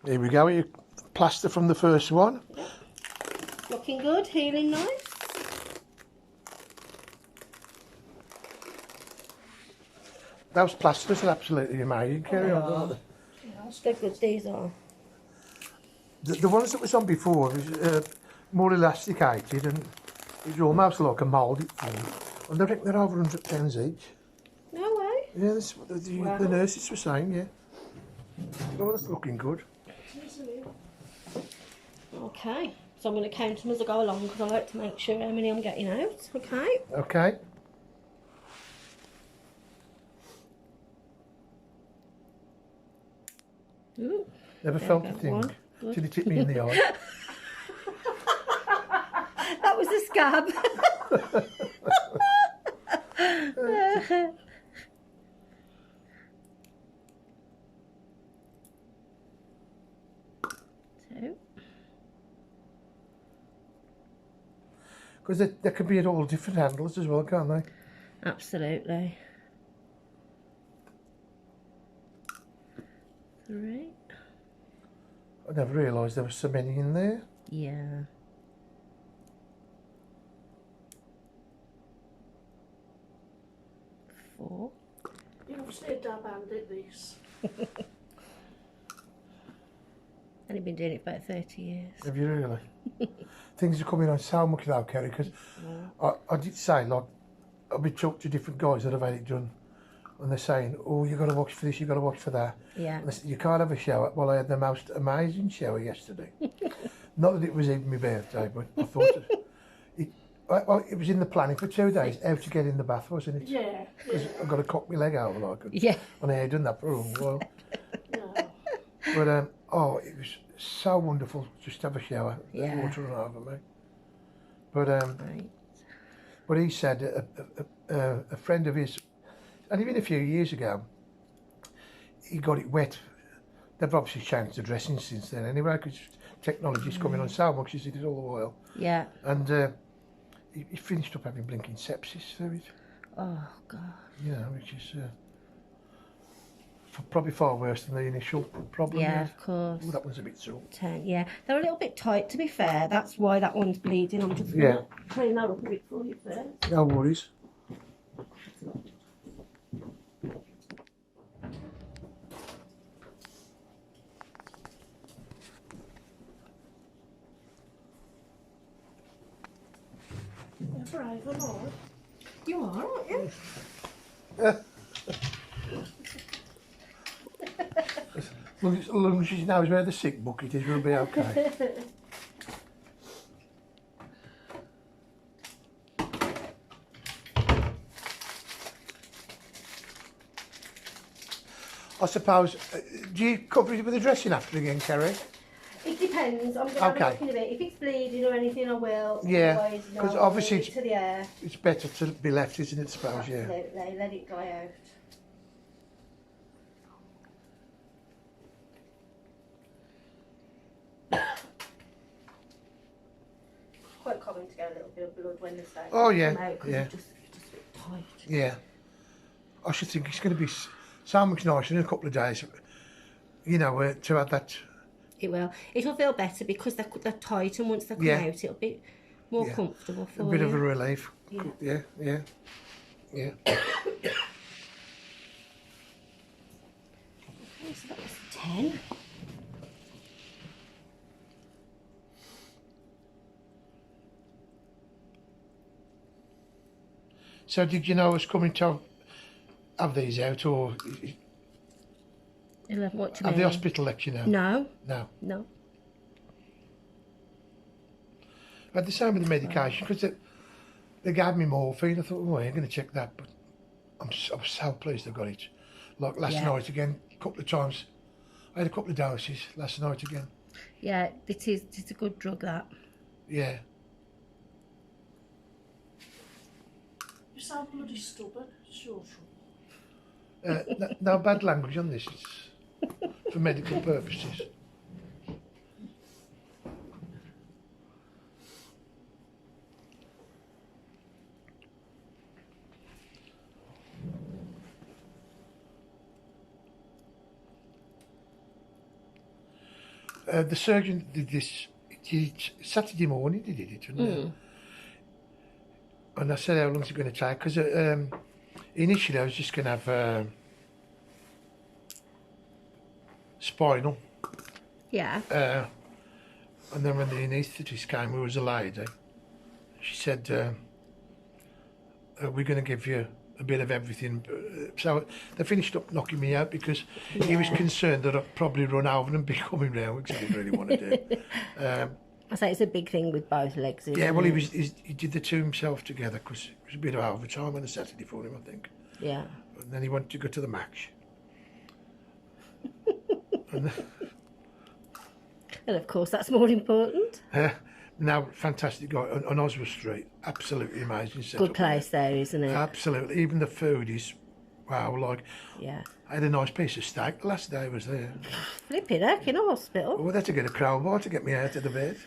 Here we go, your plaster from the first one. Yep. Looking good, healing nice. Those plasters are absolutely amazing, Kerry. They're good, these are. The ones that was on before was more elasticated and it was almost like a moulded thing. And I reckon they're over £100 each. No way. Yeah, that's what the nurses were saying, yeah. Oh, that's looking good. Okay, so I'm going to count them as I go along because I like to make sure how many I'm getting out. Okay. Okay. Ooh, Never felt a thing till it hit me in the eye. That was a scab. 2. Because they can be at all different handles as well, can't they? Absolutely. 3. I never realised there was so many in there. Yeah. 4. You obviously a dab hand at these. Only been doing it for about 30 years. Have you really? Things are coming on so much now, Kerry, because I did say, like, I've been talking to different guys that have had it done, and they're saying, oh, you got to watch for this, you got to watch for that. Yeah. And I said, you can't have a shower. Well, I had the most amazing shower yesterday. Not that it was even my birthday, but I thought it was in the planning for 2 days, how to get in the bath, wasn't it? Yeah. Because I've got to cock my leg out like it. Yeah. And I had done that for a while. No. But, oh, it was so wonderful just to have a shower. Yeah. Water run over me. But, Right. but he said a friend of his, and even a few years ago, he got it wet. They've obviously changed the dressing since then anyway, because technology's coming on so much, as it is all the while. Yeah. And he finished up having blinking sepsis through it. Oh, God. You know, which is probably far worse than the initial problem. Yeah, of course. Oh, that one's a bit sore. 10, yeah. They're a little bit tight, to be fair. That's why that one's bleeding. I'm just going to clean that up a bit for you first. No worries. You're brave, am I? You are, aren't you? As long as she knows where the sick bucket is, we'll be okay. I suppose, do you cover it with a dressing after again, Kerry? It depends. I'm going to have a look in a bit. If it's bleeding or anything, I will. Yeah, because obviously to the air. it's better to be left, isn't it, I suppose? Absolutely. Let it dry out. Quite common to get a little bit of blood when the stone Oh, yeah, come out, 'cause yeah. it's just a bit tight. Yeah. I should think it's going to be so much nicer in a couple of days, you know, to have that. It will. It'll feel better because they're tight, and once they come out, it'll be more comfortable for you. A bit of a relief. Yeah. Yeah, yeah, yeah. Okay, so that was 10. So did you know I was coming to have these out, or 11, what do you have mean? the hospital let you know? No. No. No. I had the same with the medication, because they gave me morphine. I thought, oh, I'm going to check that, but I was so pleased I got it. Like last night again, a couple of times. I had a couple of doses last night again. Yeah, it's a good drug, that. Yeah. You sound bloody stubborn. It's your trouble. No bad language on this. It's for medical purposes. The surgeon did this Saturday morning. They did it, and I said, "How long is it going to take?" Because initially I was just going to have spinal, Yeah. and then when the anaesthetist came, who was a lady, she said, "We're going to give you a bit of everything." So they finished up knocking me out because he was concerned that I'd probably run over and be coming round, which I didn't really want to do. I say it's a big thing with both legs, isn't Yeah, well, it? he did the two himself together because it was a bit of overtime on a Saturday for him, I think. Yeah. And then he wanted to go to the match. and, And of course, that's more important. now, fantastic guy on Oswald Street, absolutely amazing setup. Good place there, isn't it? Absolutely, even the food is wow. Like, Yeah. I had a nice piece of steak the last day I was there. Flipping heck in a hospital. Well, that's to get a crowbar to get me out of the bed.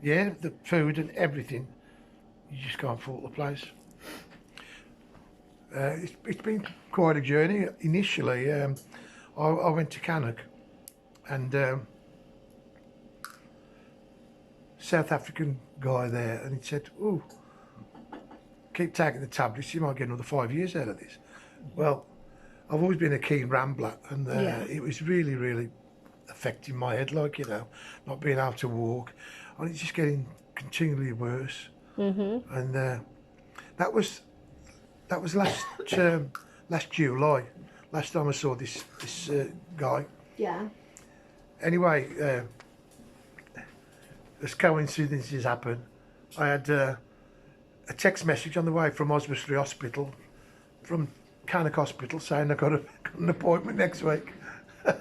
Yeah, the food and everything, you just can't fault the place. It's been quite a journey. Initially, I went to Cannock, and South African guy there, and he said, "Oh, keep taking the tablets, you might get another 5 years out of this." Well, I've always been a keen rambler, and it was really, really affecting my head, like, not being able to walk, and it's just getting continually worse. And that was last July, last time I saw this guy. Yeah. Anyway, as coincidences happen, I had a text message on the way from Oswald Street Hospital, from Cannock Hospital, saying I got an appointment next week. How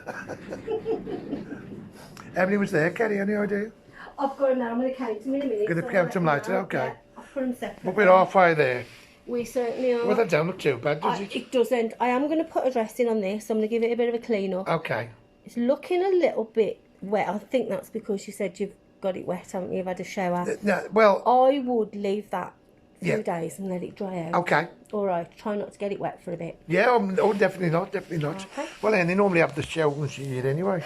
many was there, Kerry? Any idea? I've got them now. I'm going to count them in a minute. Going to count them later, okay. Yeah, I'll put them separate. But we're halfway there. We certainly are. Well, that don't look too bad, does it? It doesn't. I am going to put a dressing on this. So I'm going to give it a bit of a clean up. Okay. It's looking a little bit wet. I think that's because you said you've got it wet, haven't you? You've had a shower. No, well, I would leave that a few Yeah. days and let it dry out. okay. All right. Try not to get it wet for a bit. Yeah, oh, definitely not, definitely not. Okay. Well, then they normally have the shower once a year anyway.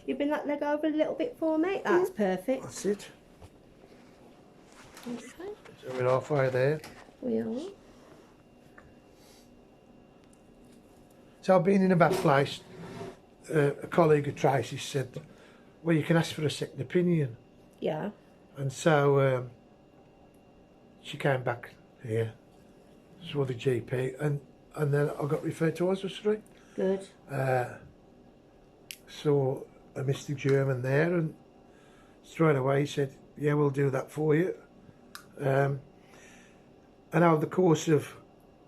You bring that leg over a little bit for me. That's perfect. That's it. Okay. So we're halfway there. We are. So I've been in a bad place. A colleague of Tracy's said, well, you can ask for a second opinion. Yeah. And so she came back here, saw the GP, and then I got referred to Oswald Street. Good. Saw a Mr. German there, and straight away he said, yeah, we'll do that for you. And over the course of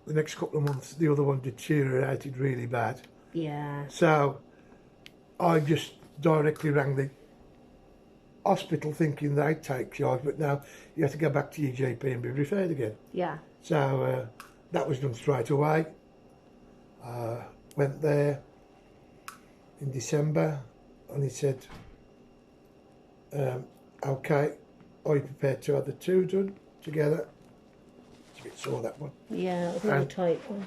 the next couple of months, the other one deteriorated really bad. Yeah. So I just directly rang the hospital thinking they'd take charge, but now you have to go back to your GP and be referred again. Yeah. So that was done straight away. Went there in December, and he said, okay, are you prepared to have the two done together? It's a bit sore, that one. Yeah, I think a tight one.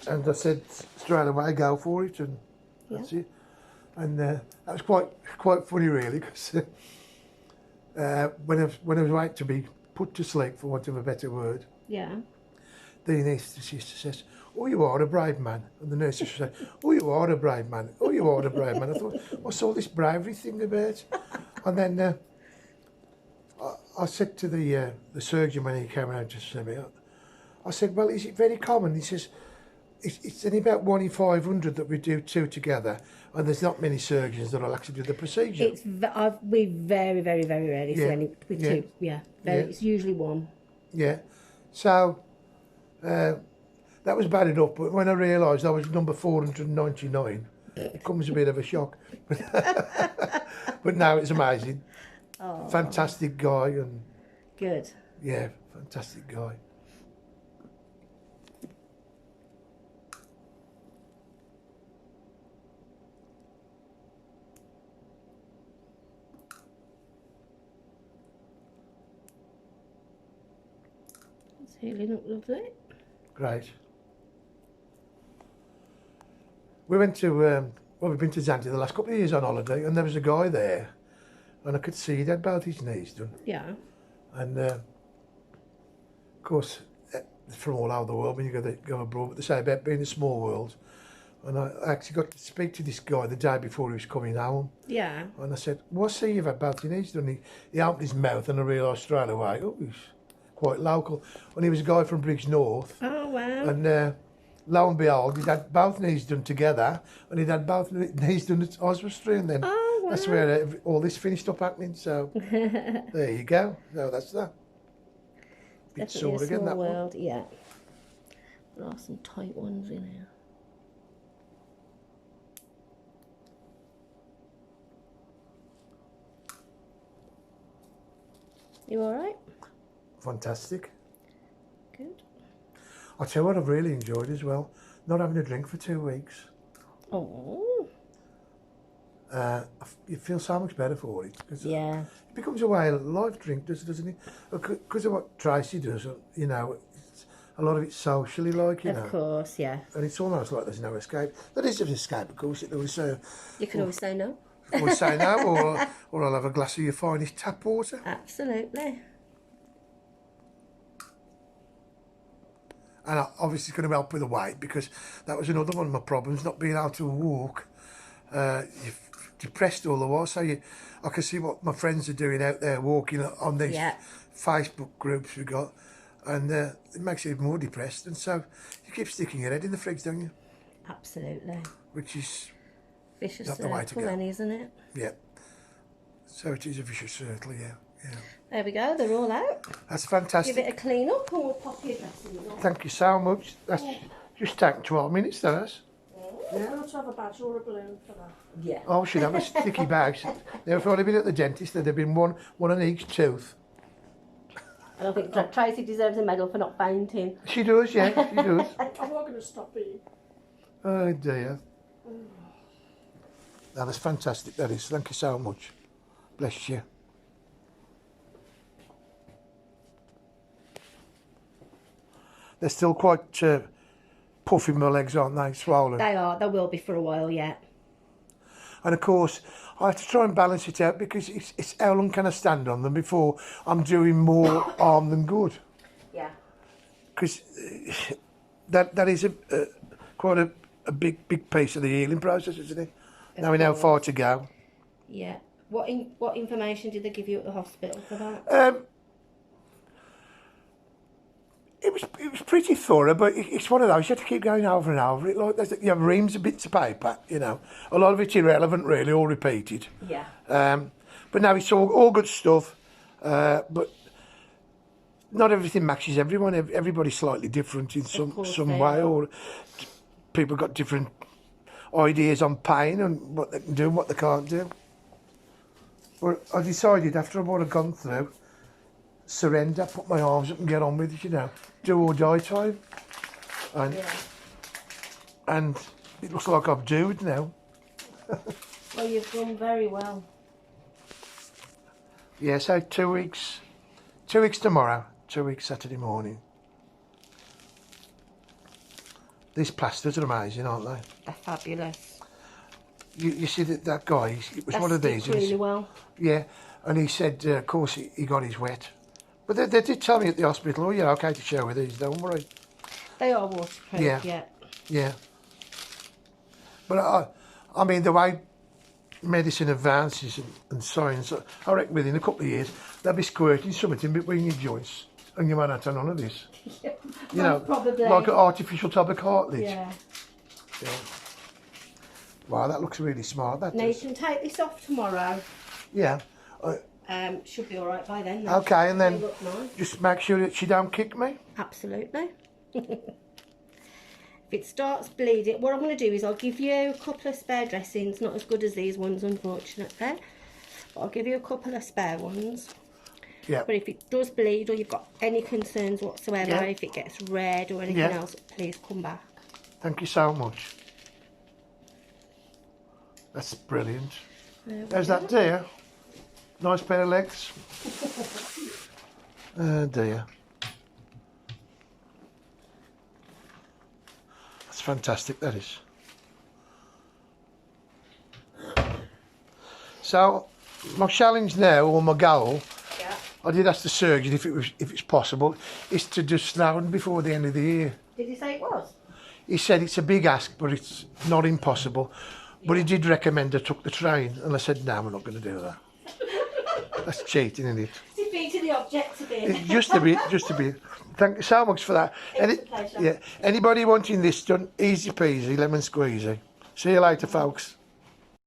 And I said straight away, go for it, and that's it. And that was quite funny, really, because when I was about to be put to sleep, for want of a better word, Yeah. the anaesthetist says, "Oh, you are a brave man," and the nurse said, "Oh, you are a brave man. Oh, you are a brave man." I thought, what's all this bravery thing about? And then I said to the surgeon when he came around to see me, I said, "Well, is it very common?" He says, It's only about 1 in 500 that we do two together, and there's not many surgeons that will actually do the procedure." We very, very, very rarely see any with Yeah. two. Yeah, very, Yeah. it's usually one. Yeah. So that was bad enough, but when I realised I was number 499, it comes a bit of a shock. But now it's amazing. Oh, Fantastic guy, and good. yeah, fantastic guy. It's healing up lovely. Great. we went to, well, we've been to Zante the last couple of years on holiday, and there was a guy there, and I could see he'd had both his knees done. Yeah. And of course, from all over the world, when you go abroad, but they say about being a small world. And I actually got to speak to this guy the day before he was coming home. Yeah. And I said, well, see, you've had both your knees done. He opened his mouth, and I realised straight away, oh, he's quite local. And he was a guy from Briggs North. Oh, wow. And lo and behold, he'd had both knees done together, and he'd had both knees done at Oswestry, and then Oh, wow. that's where all this finished up happening. So there you go. So that's that. Bit Definitely sore a again, small that one. world, yeah. There are some tight ones in here. You alright? Fantastic. Good. I'll tell you what I've really enjoyed as well. Not having a drink for 2 weeks. Oh. You feel so much better for it. Cause Yeah. it becomes a way of life, drink, doesn't it? Because of what Tracy does, you know, a lot of it's socially like, you know. Of course, yeah. And it's almost like there's no escape. There is an escape, of course. There was, You can always say no. always say no, or I'll have a glass of your finest tap water. Absolutely. And obviously it's going to help with the weight, because that was another one of my problems, not being able to walk. You're depressed all the while, so I can see what my friends are doing out there walking on these Facebook groups we've got, and it makes you even more depressed, and so you keep sticking your head in the fridge, don't you? Absolutely. Which is Vicious not the way to circle go. then, isn't it? Yeah. So it is a vicious circle, yeah. There we go, they're all out. That's fantastic. Give it a clean up and we'll pop your dressing on. Thank you so much. That's just taken 12 minutes, that has. Yeah. Got to have a badge or a balloon for that. Yeah. Oh, we should have a sticky bag. Now, if I'd have been at the dentist, there'd have been one on each tooth. And I think Tracy deserves a medal for not fainting. She does, yeah, she does. I'm not going to stop eating. Oh, dear. No, that's fantastic, that is. Thank you so much. Bless you. They're still quite puffy, my legs, aren't they? Swollen. They are, they will be for a while yet. And of course, I have to try and balance it out, because it's how long can I stand on them before I'm doing more harm than good. Yeah. Because that is quite a big piece of the healing process, isn't it? Knowing how far to go. Yeah. What information did they give you at the hospital for that? It was pretty thorough, but it's one of those, you have to keep going over and over it. Like, you have reams of bits of paper, you know. A lot of it's irrelevant, really, all repeated. Yeah. But no, it's all good stuff. But not everything matches everyone. Everybody's slightly different in some way, or people got different ideas on pain and what they can do and what they can't do. But I decided, after what I'd gone through, surrender, put my arms up and get on with it, you know, do or die time. And it looks like I've doed now. Well, you've done very well. Yeah, so 2 weeks. 2 weeks tomorrow. 2 weeks Saturday morning. These plasters are amazing, aren't they? They're fabulous. You see that guy, it was one of these. Really well. Yeah, and he said, of course, he got his wet. But they did tell me at the hospital, oh, yeah, okay to show with these, don't worry. They are waterproof, Yeah. But I mean, the way medicine advances and science, I reckon within a couple of years, they'll be squirting something in between your joints, and you might not have none of this. You know, probably. like an artificial type of cartilage. Yeah. Wow, that looks really smart. That Now you does. can take this off tomorrow. Yeah. Should be all right by then. Okay, and then They look nice. just make sure that she don't kick me. Absolutely. If it starts bleeding, what I'm going to do is I'll give you a couple of spare dressings, not as good as these ones, unfortunately. But I'll give you a couple of spare ones. Yeah. But if it does bleed or you've got any concerns whatsoever, if it gets red or anything else, please come back. Thank you so much. That's brilliant. There's that deer. Nice pair of legs. Oh dear. That's fantastic, that is. So my challenge now, or my goal, Yeah. I did ask the surgeon if it's possible, is to do Slough before the end of the year. Did he say it was? He said it's a big ask, but it's not impossible. But he did recommend I took the train, and I said, no, we're not going to do that. That's cheating, isn't it? Defeated the object a bit. Just a bit, just a bit. Thank you so much for that. It's a pleasure. Yeah. Anybody wanting this done, easy peasy, lemon squeezy. See you later, folks.